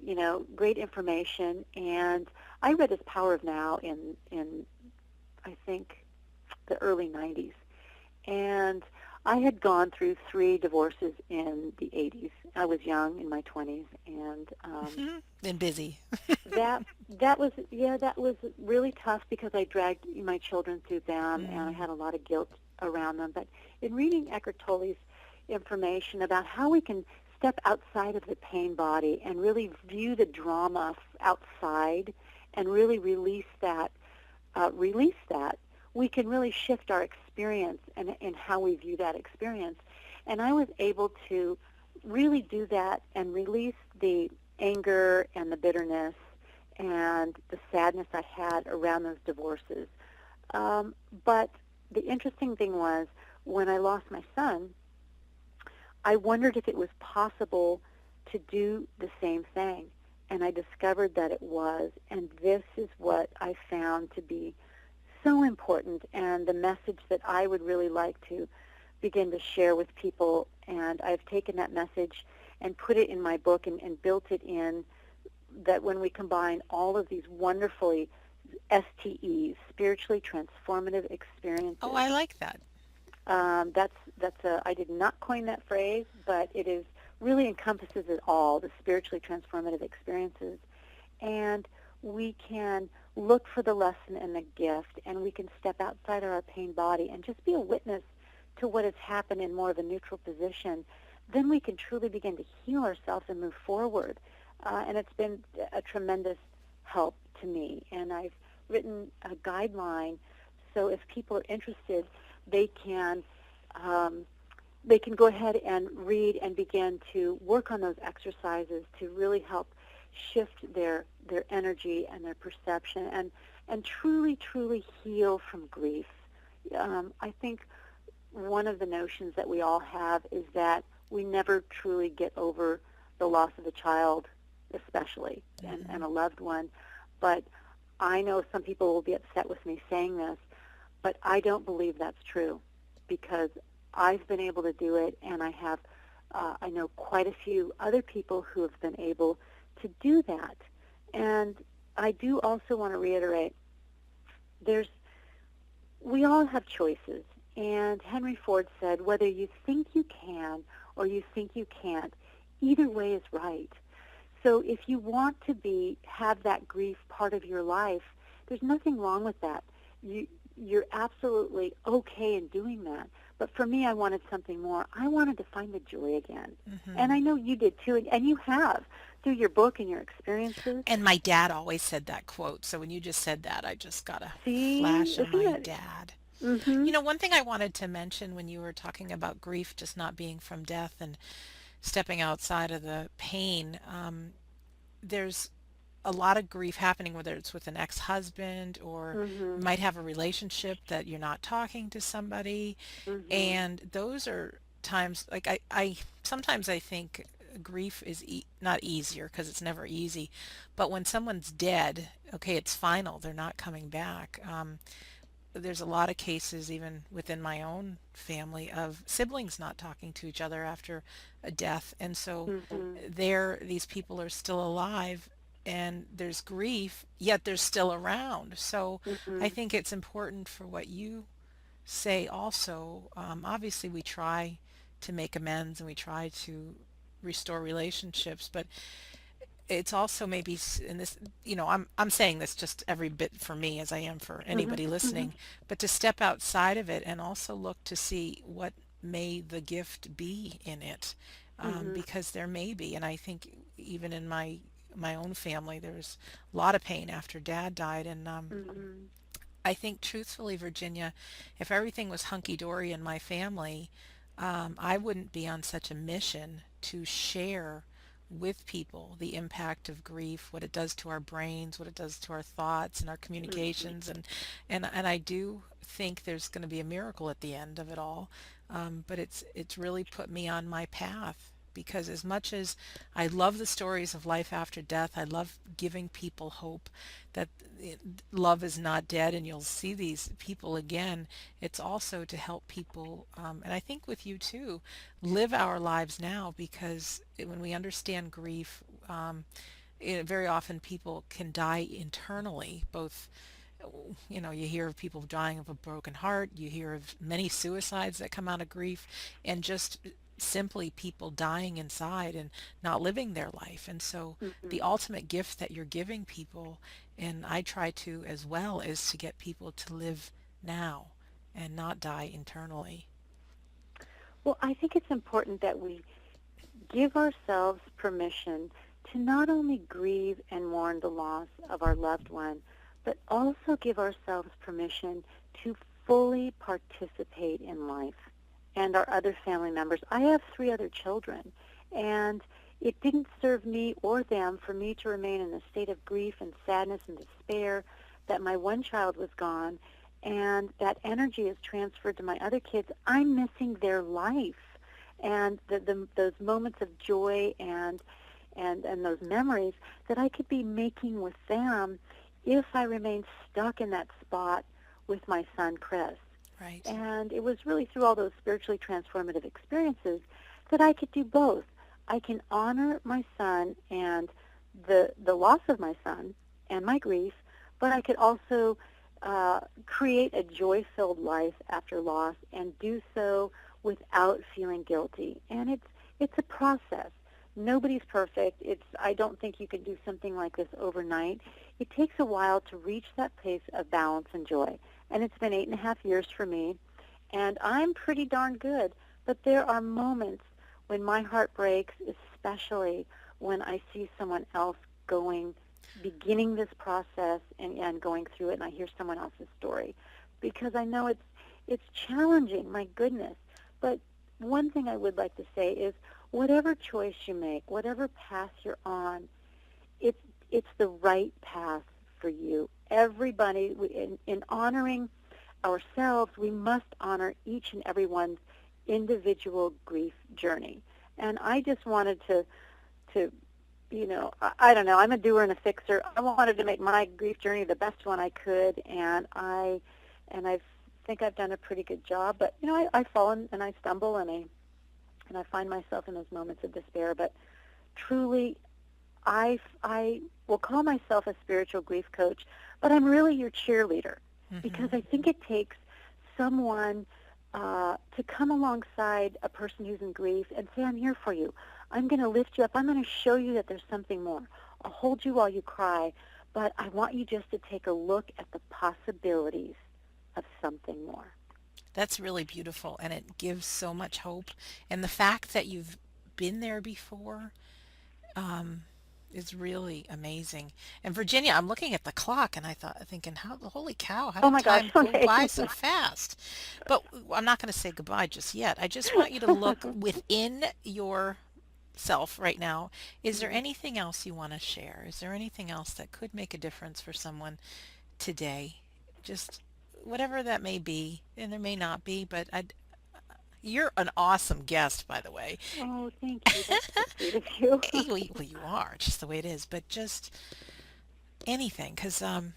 great information. And I read his Power of Now in I think the early 90s. And I had gone through 3 divorces in the 80s. I was young, in my 20s, and Been busy. that that was really tough because I dragged my children through them, and I Mm. had a lot of guilt around them. But in reading Eckhart Tolle's information about how we can step outside of the pain body and really view the drama outside and really release that, we can really shift our experience and how we view that experience. And I was able to really do that and release the anger and the bitterness and the sadness I had around those divorces. But the interesting thing was, when I lost my son, I wondered if it was possible to do the same thing. And I discovered that it was. And this is what I found to be so important, and the message that I would really like to begin to share with people. And I've taken that message and put it in my book and built it in, that when we combine all of these wonderfully STEs, spiritually transformative Oh, experiences. I like that. I did not coin that phrase, but it is really encompasses it all, the spiritually transformative experiences. And we can look for the lesson and the gift, and we can step outside of our pain body and just be a witness to what has happened in more of a neutral position. Then we can truly begin to heal ourselves and move forward. And it's been a tremendous help to me. And I've written a guideline, so if people are interested, they can go ahead and read and begin to work on those exercises to really help shift their energy and their perception, and truly heal from grief. I think one of the notions that we all have is that we never truly get over the loss of a child, especially, and a loved one. But I know some people will be upset with me saying this, but I don't believe that's true, because I've been able to do it, and I know quite a few other people who have been able to do that. And I do also want to reiterate, we all have choices. And Henry Ford said, whether you think you can or you think you can't, either way is right. So if you want to have that grief part of your life, there's nothing wrong with that. You're absolutely okay in doing that. But for me, I wanted something more. I wanted to find the joy again. And I know you did too, and you have, through your book and your experiences. And my dad always said that quote. So when you just said that, I just got a See, flash of isn't my that? dad. Mm-hmm. One thing I wanted to mention when you were talking about grief just not being from death and stepping outside of the pain, there's a lot of grief happening, whether it's with an ex-husband or Mm-hmm. you might have a relationship that you're not talking to somebody. Mm-hmm. And those are times, like I sometimes I think grief is not easier because it's never easy. But when someone's dead, okay, it's final. They're not coming back. There's a lot of cases, even within my own family, of siblings not talking to each other after a death. And so Mm-hmm. these people are still alive and there's grief, yet they're still around. So I Mm-hmm. think it's important for what you say also. Obviously, we try to make amends and we try to restore relationships, but it's also maybe in this, I'm saying this just every bit for me as I am for Mhm. anybody Mhm. listening, but to step outside of it and also look to see what may the gift be in it, Mhm. because there may be, and I think even in my own family, there was a lot of pain after Dad died, and Mhm. I think truthfully, Virginia, if everything was hunky dory in my family, I wouldn't be on such a mission to share with people the impact of grief, what it does to our brains, what it does to our thoughts and our Mhm. communications, and I do think there's going to be a miracle at the end of it all. But it's really put me on my path because as much as I love the stories of life after death, I love giving people hope that love is not dead and you'll see these people again. It's also to help people, and I think with you too, live our lives now because when we understand grief, very often people can die internally, both you hear of people dying of a broken heart, you hear of many suicides that come out of grief, and just simply people dying inside and not living their life. And so the Mhm. ultimate gift that you're giving people, and I try to as well, is to get people to live now and not die internally. Well, I think it's important that we give ourselves permission to not only grieve and mourn the loss of our loved one, but also give ourselves permission to fully participate in life and our other family members. I have three other children, and it didn't serve me or them for me to remain in a state of grief and sadness and despair that my one child was gone, and that energy is transferred to my other kids. I'm missing their life and those moments of joy and those memories that I could be making with them if I remained stuck in that spot with my son Chris. Right. And it was really through all those spiritually transformative experiences that I could do both. I can honor my son and the loss of my son and my grief, but I could also create a joy-filled life after loss and do so without feeling guilty. And it's a process. Nobody's perfect. I don't think you can do something like this overnight. It takes a while to reach that place of balance and joy. And it's been 8.5 years for me, and I'm pretty darn good. But there are moments when my heart breaks, especially when I see someone else going, beginning this process and going through it, and I hear someone else's story, because I know it's challenging. My goodness, but one thing I would like to say is, whatever choice you make, whatever path you're on, it's it's the right path for you. Everybody, in honoring ourselves, we must honor each and everyone's individual grief journey. And I just wanted to I don't know. I'm a doer and a fixer. I wanted to make my grief journey the best one I could, and I think I've done a pretty good job. But I fall and I stumble and I find myself in those moments of despair. But truly, I will call myself a spiritual grief coach, but I'm really your cheerleader because Hmm. I think it takes someone to come alongside a person who's in grief and say, I'm here for you. I'm going to lift you up. I'm going to show you that there's something more. I'll hold you while you cry, but I want you just to take a look at the possibilities of something more. That's really beautiful, and it gives so much hope. And the fact that you've been there before is really amazing. And Virginia, I'm looking at the clock and thinking, how, holy cow, how Oh did my gosh, time go okay. by so fast? But I'm not going to say goodbye just yet. I just want you to look within yourself right now. Is there Mhm. anything else you want to share? Is there anything else that could make a difference for someone today? Just whatever that may be, and there may not be, but you're an awesome guest, by the way. Oh, thank you. That's so sweet of you. Well, you are just the way it is, but just anything, because and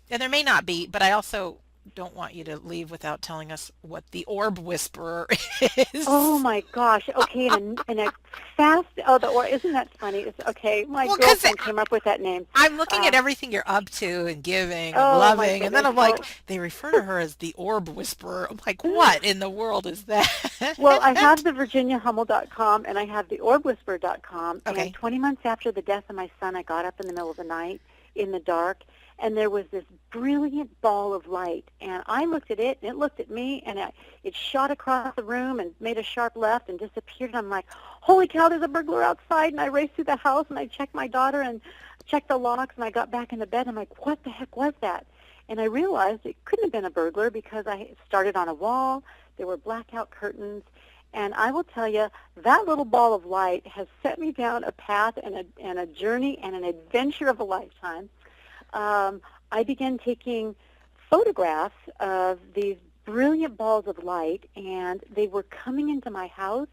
there may not be, but I also don't want you to leave without telling us what the orb whisperer Oh is. my gosh. Okay, in a fast. Oh, isn't that funny? It's okay. My Well, because girlfriend came up with that name. I'm looking Uh, at everything you're up to and giving and oh my loving, and then goodness. I'm Well, like, they refer to her as the orb whisperer. I'm like, what in the world is well, I that? have the VirginiaHummel.com and I have the OrbWhisperer.com. And Okay. 20 months after the death of my son, I got up in the middle of the night in the dark, and there was this brilliant ball of light. And I looked at it, and it looked at me, and it shot across the room and made a sharp left and disappeared. And I'm like, holy cow, there's a burglar outside. And I raced through the house, and I checked my daughter and checked the locks, and I got back in the bed. I'm like, what the heck was that? And I realized it couldn't have been a burglar because I started on a wall. There were blackout curtains. And I will tell you, that little ball of light has set me down a path and a journey and an adventure of a lifetime. I began taking photographs of these brilliant balls of light, and they were coming into my house.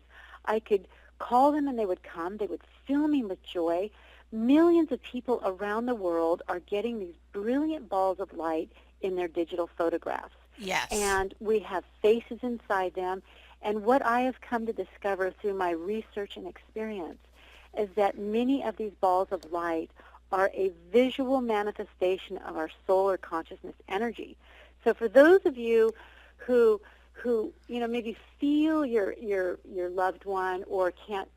I could call them, and they would come. They would fill me with joy. Millions of people around the world are getting these brilliant balls of light in their digital photographs. Yes. And we have faces inside them. And what I have come to discover through my research and experience is that many of these balls of light are a visual manifestation of our soul or consciousness energy. So for those of you who maybe feel your loved one or can't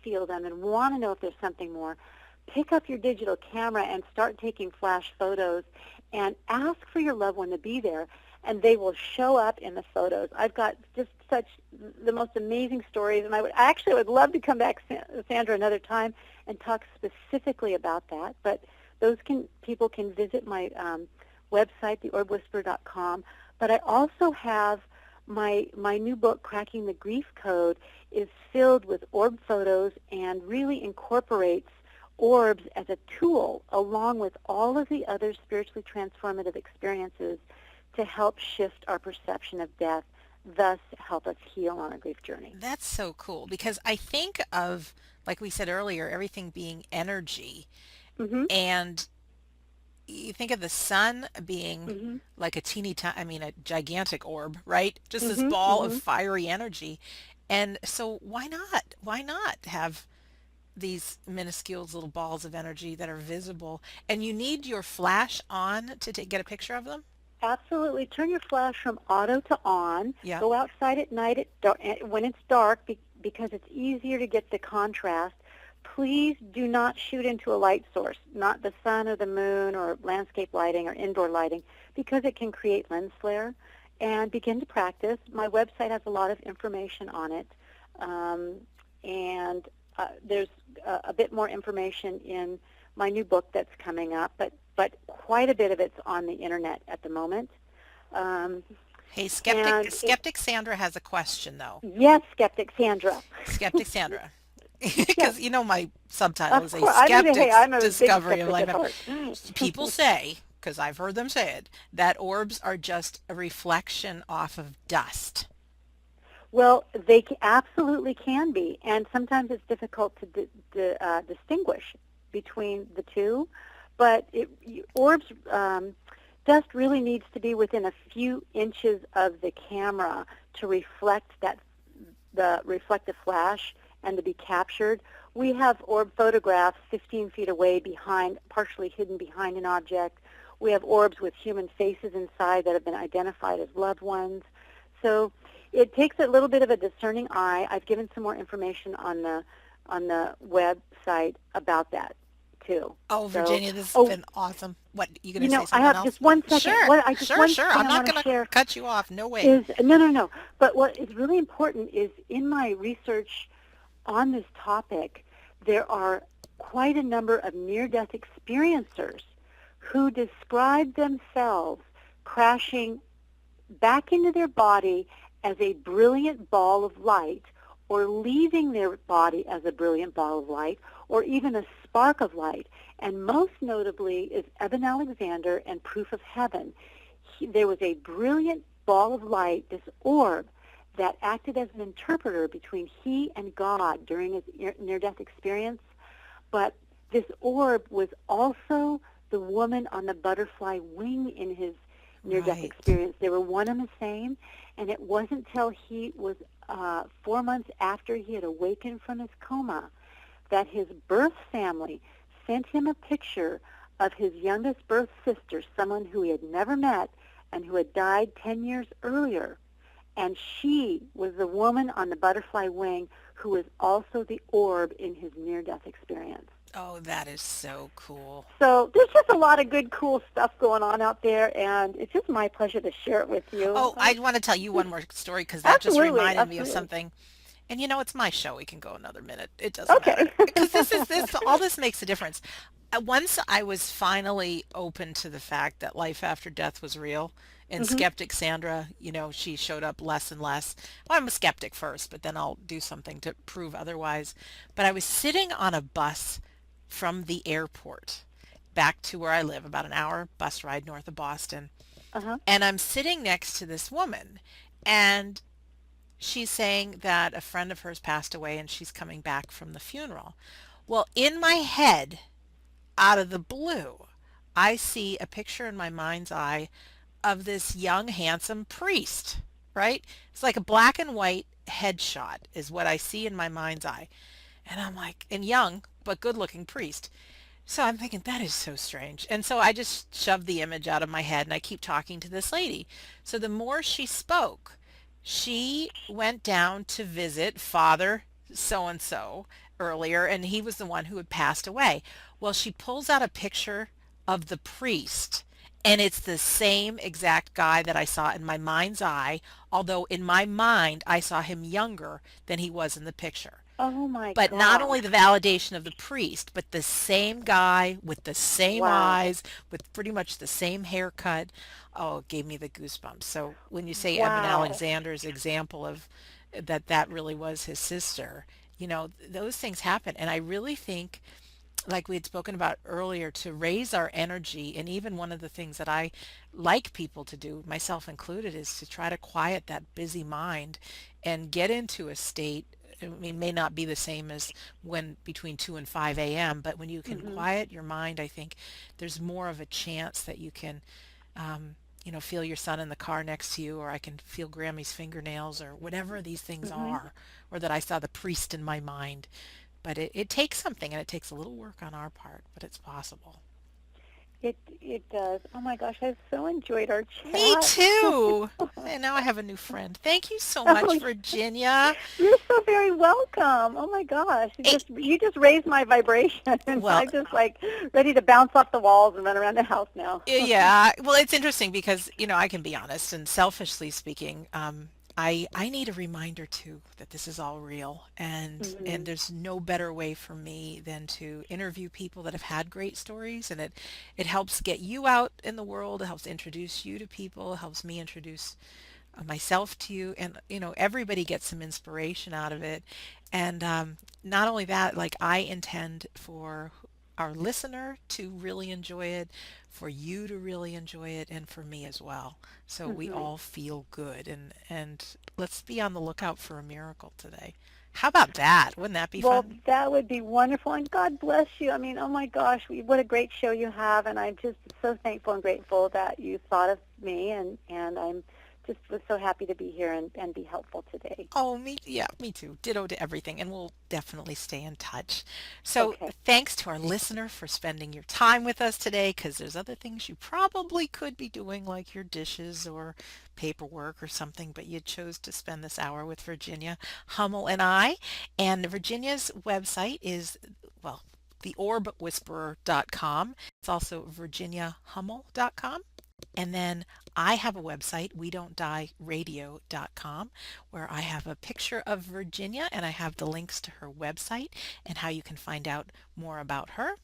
feel them and want to know if there's something more, pick up your digital camera and start taking flash photos and ask for your loved one to be there, and they will show up in the photos. I've got just such the most amazing stories, and I would love to come back, Sandra, another time and talk specifically about that. But people can visit my website, theorbwhisperer.com. But I also have my new book, Cracking the Grief Code, is filled with orb photos and really incorporates orbs as a tool along with all of the other spiritually transformative experiences to help shift our perception of death, thus help us heal on our grief journey. That's so cool because I think of, like we said earlier, everything being energy. Mhm. And you think of the sun being Mhm. like a gigantic orb, right? Just this Mhm. ball of Mhm. fiery energy. And so why not? Why not have these minuscule little balls of energy that are visible? And you need your flash on to get a picture of them? Absolutely. Turn your flash from auto to on. Yeah. Go outside at night when it's dark because it's easier to get the contrast. Please do not shoot into a light source, not the sun or the moon or landscape lighting or indoor lighting, because it can create lens flare. And begin to practice. My website has a lot of information on it. Um, and there's a bit more information in my new book that's coming up, but quite a bit of it's on the internet at the moment. Um, Hey, and Skeptic Sandra has a question though. yes, Skeptic Sandra. Skeptic Sandra. Yes, Because my subtitle of is A course. I'm Skeptic's a big Discovery of skeptic Life. at heart. People say, because I've heard them say it, that orbs are just a reflection off of dust. Well, absolutely can be, and sometimes it's difficult to distinguish between the two. But orbs, dust really needs to be within a few inches of the camera to reflect the reflective flash and to be captured. We have orb photographs 15 feet away, partially hidden behind an object. We have orbs with human faces inside that have been identified as loved ones. So it takes a little bit of a discerning eye. I've given some more information on the website about that too. Oh, So, Virginia, this has oh, been awesome. What, you going to say I something have else? just one second. Sure, What I just sure, one sure. thing I'm I not want to going to share cut you off. No way. is no. But what is really important is in my research on this topic, there are quite a number of near-death experiencers who describe themselves crashing back into their body as a brilliant ball of light, or leaving their body as a brilliant ball of light, or even a spark of light. And most notably is Eben Alexander and Proof of Heaven. There was a brilliant ball of light, this orb, that acted as an interpreter between he and God during his near-death experience. But this orb was also the woman on the butterfly wing in his near-death Right. experience. They were one and the same, and it wasn't till he was 4 months after he had awakened from his coma, that his birth family sent him a picture of his youngest birth sister, someone who he had never met and who had died 10 years earlier. And she was the woman on the butterfly wing who was also the orb in his near-death experience. Oh, that is so cool. So there's just a lot of good, cool stuff going on out there, and it's just my pleasure to share it with you. Oh, I want to tell you one more story because that just Absolutely, reminded me of absolutely. something. And it's my show. We can go another minute. It doesn't Okay. matter because this all this makes a difference. Once I was finally open to the fact that life after death was real, and Mhm. skeptic Sandra, she showed up less and less. Well, I'm a skeptic first, but then I'll do something to prove otherwise. But I was sitting on a bus from the airport back to where I live, about an hour bus ride north of Boston, Uh-huh. and I'm sitting next to this woman, and she's saying that a friend of hers passed away and she's coming back from the funeral. Well, in my head, out of the blue, I see a picture in my mind's eye of this young, handsome priest, right? It's like a black and white headshot, is what I see in my mind's eye. And I'm like, and young, but good looking priest. So I'm thinking, that is so strange. And so I just shoved the image out of my head and I keep talking to this lady. So the more she spoke, she went down to visit Father so and so earlier, and he was the one who had passed away. Well, she pulls out a picture of the priest, and it's the same exact guy that I saw in my mind's eye, although in my mind I saw him younger than he was in the picture. Oh my But not only gosh. the validation of the priest, but the same guy with the same Wow. eyes, with pretty much the same haircut. Oh, it gave me the goosebumps. So when you say Eben Wow. Alexander's example of that really was his sister, those things happen. And I really think, like we had spoken about earlier, to raise our energy. And even one of the things that I like people to do, myself included, is to try to quiet that busy mind and get into a state. I mean, may not be the same as when between 2 and 5 a.m., but when you can Mhm. quiet your mind, I think there's more of a chance that you can, feel your son in the car next to you, or I can feel Grammy's fingernails, or whatever these things Mhm. are, or that I saw the priest in my mind. But it takes something, and it takes a little work on our part, but it's possible. It does. Oh my gosh, I've so enjoyed our Me chat. too. And now I have a new friend. Thank you so Oh, much, Virginia. you're so very welcome. Oh my gosh, you Eh, just you just raised my vibration, and well, I'm just like ready to bounce off the walls and run around the house now. yeah. Well, it's interesting because, I can be honest and selfishly speaking, I need a reminder too that this is all real, and Mhm. there's no better way for me than to interview people that have had great stories, and it helps get you out in the world, it helps introduce you to people, it helps me introduce myself to you, and everybody gets some inspiration out of it. And not only that, like, I intend for our listener to really enjoy it, for you to really enjoy it, and for me as well, so we Mhm. all feel good. And let's be on the lookout for a miracle today. How about that? Wouldn't that be Well, fun? that would be wonderful, and God bless you. I mean, oh my gosh, what a great show you have, and I'm just so thankful and grateful that you thought of me, and I'm just was so happy to be here and be helpful today. Oh, yeah, me too. Ditto to everything, and we'll definitely stay in touch. So, Okay. thanks to our listener for spending your time with us today, because there's other things you probably could be doing, like your dishes or paperwork or something, but you chose to spend this hour with Virginia Hummel and I. And Virginia's website is, well, theorbwhisperer.com. It's also virginiahummel.com. And then I have a website, we don't die radio.com, where I have a picture of Virginia and I have the links to her website and how you can find out more about her.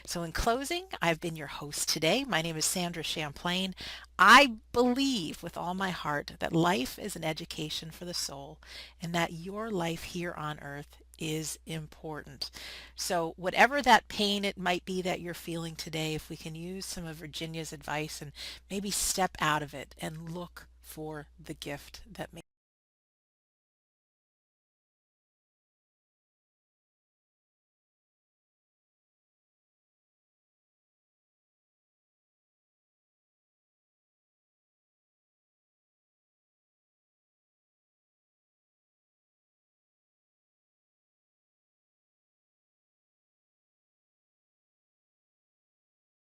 So in closing, I've been your host today. My name is Sandra Champlain. I believe with all my heart that life is an education for the soul and that your life here on earth is important. So whatever that pain it might be that you're feeling today, if we can use some of Virginia's advice and maybe step out of it and look for the gift that may